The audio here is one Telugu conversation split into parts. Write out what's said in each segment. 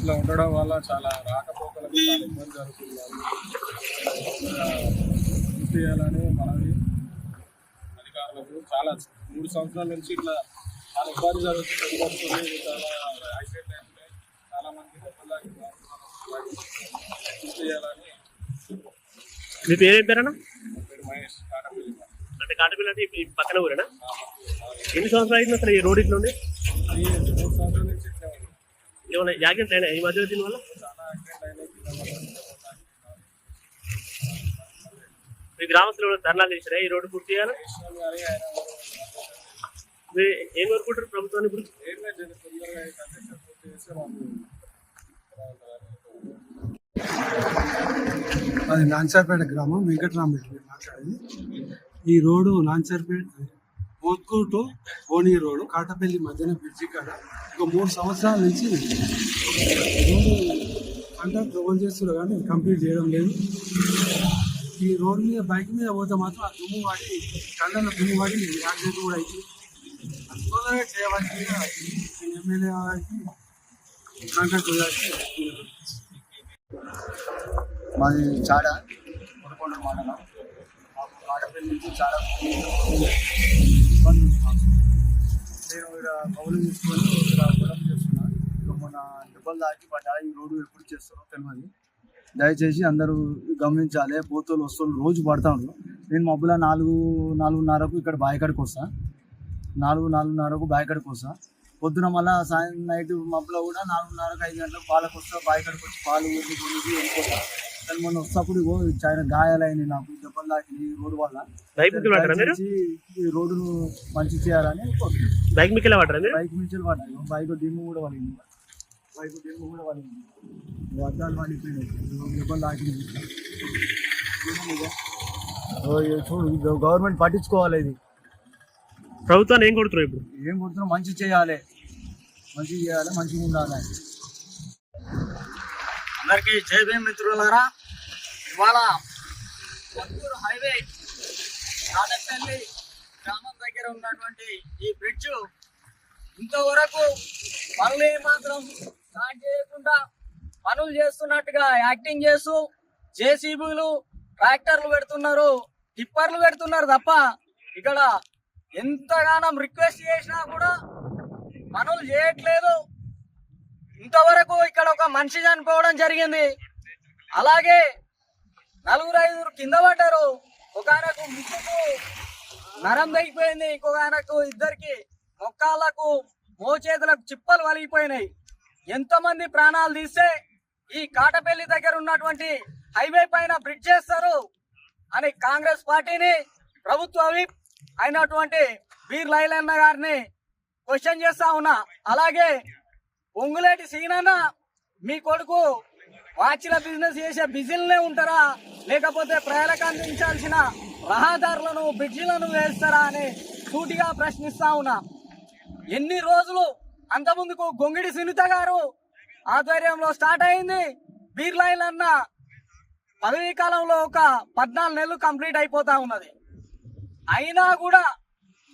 ఇట్లా ఉండడం వల్ల చాలా రాకపోకలకు చాలా ఇబ్బంది జరుగుతుంది. చేయాలని మనవి అధికారులకు. చాలా 3 సంవత్సరాల నుంచి ఇట్లా చాలా ఇబ్బంది జరుగుతుంది. చాలా యాక్సిడెంట్ అయితే చాలా మంది దెబ్బలాగి చేయాలని. మీ పేరు ఏం పేరన్నా? మహేష్ కాటపల్లి. అంటే కాటపల్లి అంటే ఈ పక్కన ఊరేనా? ఎన్ని సంవత్సరాలు అయింది అసలు ఈ రోడ్ ఇట్లా ఉండి? 3 సంవత్సరాల నుంచి ఇట్లా ఏమైనా యాక్సిడెంట్ అయినా ఈ మధ్య దీనివల్ల? చాలా యాక్సిడెంట్ అయినాయి. మీ గ్రామస్తులు ధర్నాలు చేశారా ఈ రోడ్డు పూర్తి చేయాలి? మీరు ఏం కోరుకుంటారు ప్రభుత్వాన్ని ఇప్పుడు? అది నాన్సర్పేట గ్రామం, వెంకటరామరెడ్డి మాట్లాడేది. ఈ రోడ్డు నాన్సర్పేట మోత్కూరు టు ఓనీ రోడ్డు కాటపల్లి మధ్యన బ్రిడ్జి కాడ ఒక 3 సంవత్సరాల నుంచి రోడ్డు కాంట్రాక్ట్ ఓన్ చేస్తున్నారు కానీ కంప్లీట్ చేయడం లేదు. ఈ రోడ్డు మీద బైక్ మీద పోతే మాత్రం ఆ దుమ్ము వాడి కళ్ళలో దుమ్ము వాడి యాక్సిడెంట్ కూడా అవుతుంది. తొందరగా చేయవలసిందిగా ఎమ్మెల్యే గారికి కాంట్రాక్ట్ గారికి. మాది చాలా కొడుకొండ మండలం. మాకు కాటపల్లి నుంచి చాలా ఇబ్బంది ఉంది మాకు. నేను ఇక్కడ కౌలు తీసుకొని ఇక్కడ పొలం చేస్తున్నాను. ఇక్కడ మొన్న దెబ్బలు దాటి పడ్డా. ఈ రోడ్డు ఎప్పుడు చేస్తారో తెలియదు. దయచేసి అందరూ గమనించాలి. పోతులు వస్తువులు రోజు పడతాను. నేను మబ్బుల 4:30కు ఇక్కడ బాయికాడికి వస్తాను. 4:30కు బాయికాడికి వస్తాను. పొద్దున మళ్ళీ సాయంత్రం నైట్ మబ్బులో కూడా 4:30కు 5 గంటలకు పాలకు వస్తా. బాయికాడికి వచ్చి పాలు కొనుక్కొని వెళ్ళిపోతాను. కానీ మొన్న వస్తప్పుడు చాలా గాయాలైనవి నాకు, దెబ్బలు తాకినాయి ఈ రోడ్డు వల్ల. ఈ రోడ్డును మంచి చేయాలని కోరుతున్నాను. బైక్ మించి పడ్డాయి. బైక్ డిమ్ము కూడా పడింది. అద్దాలు పడిపోయినాయి, దెబ్బలు తాకినాయి. చూడు, గవర్నమెంట్ పట్టించుకోవాలి. ఇది ప్రభుత్వాన్ని ఏం కొడుతున్నారు ఇప్పుడు? ఏం కొడుతున్నాం? మంచి చేయాలి, మంచిగా ఉండాలి. అందరికీ జై భీమ్ మిత్రులారా. ఇవాళ మోత్కూరు హైవే కాటపల్లి గ్రామం దగ్గర ఉన్నటువంటి ఈ బ్రిడ్జ్ ఇంతవరకు పనులు మాత్రం స్టార్ట్ చేయకుండా పనులు చేస్తున్నట్టుగా యాక్టింగ్ చేస్తూ జేసీబీలు, ట్రాక్టర్లు పెడుతున్నారు, టిప్పర్లు పెడుతున్నారు తప్ప ఇక్కడ ఎంతగానో రిక్వెస్ట్ చేసినా కూడా పనులు చేయట్లేదు. ఇంతవరకు ఇక్కడ ఒక మనిషి చనిపోవడం జరిగింది. అలాగే 4-5 కింద పడ్డారు. ఒక ఆయనకు ముక్కుకు నరం తగ్గిపోయింది, ఇంకొక ఆయనకు ఇద్దరికి మొక్కాలకు మోచేతులకు చిప్పలు వలిగిపోయినాయి. ఎంతమంది ప్రాణాలు తీస్తే ఈ కాటపల్లి దగ్గర ఉన్నటువంటి హైవే పైన బ్రిడ్జ్ చేస్తారు అని కాంగ్రెస్ పార్టీని, ప్రభుత్వ విప్ అయినటువంటి వీర్ లైలన్న గారిని క్వశ్చన్ చేస్తా ఉన్నా. అలాగే పొంగులేటి సీనన్న, మీ కొడుకు వాచిల బిజినెస్ చేసే బిజిల్నే ఉంటారా, లేకపోతే ప్రజలకు అందించాల్సిన రహదారులను, బ్రిడ్జిలను వేస్తారా అని సూటిగా ప్రశ్నిస్తా ఉన్నా. ఎన్ని రోజులు అంతకుముందుకు గొంగిడి సునీత గారు ఆధ్వర్యంలో స్టార్ట్ అయింది. వీర్ లైలన్న పదవీ కాలంలో ఒక 14 నెలలు కంప్లీట్ అయిపోతా ఉన్నది. అయినా కూడా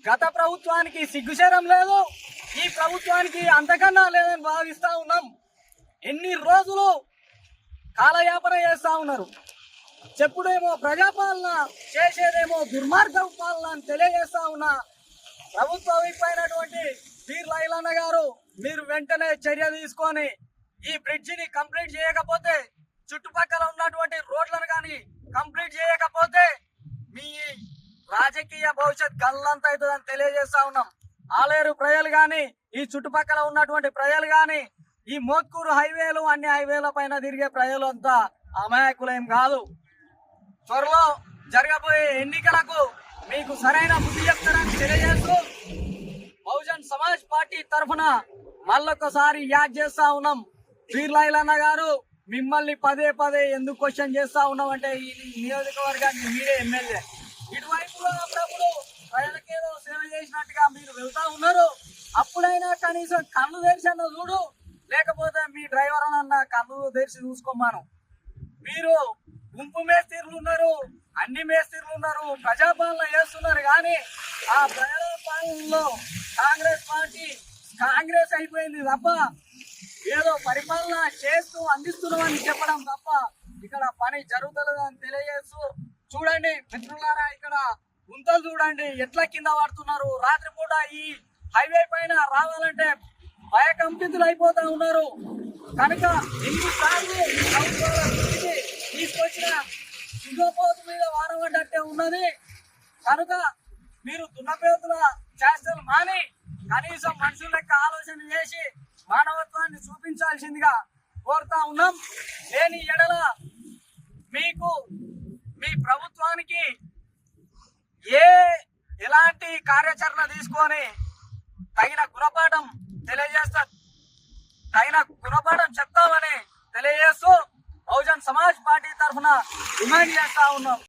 గత ప్రభుత్వానికి సిగ్గుశరం లేదు, ఈ ప్రభుత్వానికి అంతకన్నా లేదని భావిస్తా ఉన్నాం. ఎన్ని రోజులు కాలయాపన చేస్తా ఉన్నారు. చెప్పుడేమో ప్రజాపాలన, చేసేదేమో దుర్మార్గ పాలన అని తెలియజేస్తా ఉన్నా. ప్రభుత్వ అయినటువంటి వీర్ లైలన్న గారు, మీరు వెంటనే చర్య తీసుకొని ఈ బ్రిడ్జిని కంప్లీట్ చేయకపోతే, చుట్టుపక్కల ఉన్నటువంటి రోడ్లను కానీ కంప్లీట్ చేయకపోతే మీ రాజకీయ భవిష్యత్ గల్లంత అవుతుందని తెలియజేస్తా ఉన్నాం. ఆలేరు ప్రజలు కానీ, ఈ చుట్టుపక్కల ఉన్నటువంటి ప్రజలు కానీ, ఈ మోత్కూరు హైవేలు, అన్ని హైవేల పైన తిరిగే ప్రజలు అంతా అమాయకులేం కాదు. త్వరలో జరగబోయే ఎన్నికలకు మీకు సరైన బుద్ధి చెప్తారని తెలియజేస్తూ బహుజన్ సమాజ్ పార్టీ తరఫున మళ్ళొకసారి యాద్ చేస్తా ఉన్నాం. వీర్ లైలన్న గారు, మిమ్మల్ని పదే ఎందుకు క్వశ్చన్ చేస్తా ఉన్నామంటే, ఈ నియోజకవర్గానికి మీరే ఎమ్మెల్యే. ఇటువైపులో అప్పుడప్పుడు ప్రజలకేదో సేవ చేసినట్టుగా మీరు వెళ్తా ఉన్నారు. అప్పుడైనా కనీసం కళ్ళు తెరిచన్న చూడు, లేకపోతే మీ డ్రైవర్ అన్న కళ్ళు తెరిచి చూసుకోమాను. మీరు గుంపు మేస్త్రీలు ఉన్నారు, అన్ని మేస్త్రీలు ఉన్నారు, ప్రజాపాలన చేస్తున్నారు. కానీ ఆ ప్రజల పాలనలో కాంగ్రెస్ పార్టీ కాంగ్రెస్ అయిపోయింది తప్ప ఏదో పరిపాలన చేస్తూ అందిస్తున్నామని చెప్పడం తప్ప ఇక్కడ పని జరుగుతుందని తెలియజేస్తూ, చూడండి మిత్రులారా, ఇక్కడ గుంతలు చూడండి ఎట్లా కింద పడుతున్నారు. రాత్రిపూట ఈ హైవే పైన రావాలంటే భయకంపితులు అయిపోతా ఉన్నారు. కనుక ఎన్నిసార్లు ప్రభుత్వాల దృష్టికి తీసుకొచ్చిన దున్నపోతు మీద వాన పడ్డట్టే ఉన్నది. కనుక మీరు దున్నపోతుల చేష్టలు మాని కనీసం మనుషుల లెక్క ఆలోచన చేసి మానవత్వాన్ని చూపించాల్సిందిగా కోరుతా ఉన్నాం. లేని ఎడల మీకు మీ ప్రభుత్వానికి ఎలాంటి కార్యాచరణ తీసుకొని తగిన గుణపాఠం చెప్తామని తెలియజేస్తూ బహుజన్ సమాజ్ పార్టీ తరఫున డిమాండ్ చేస్తా ఉన్నాం.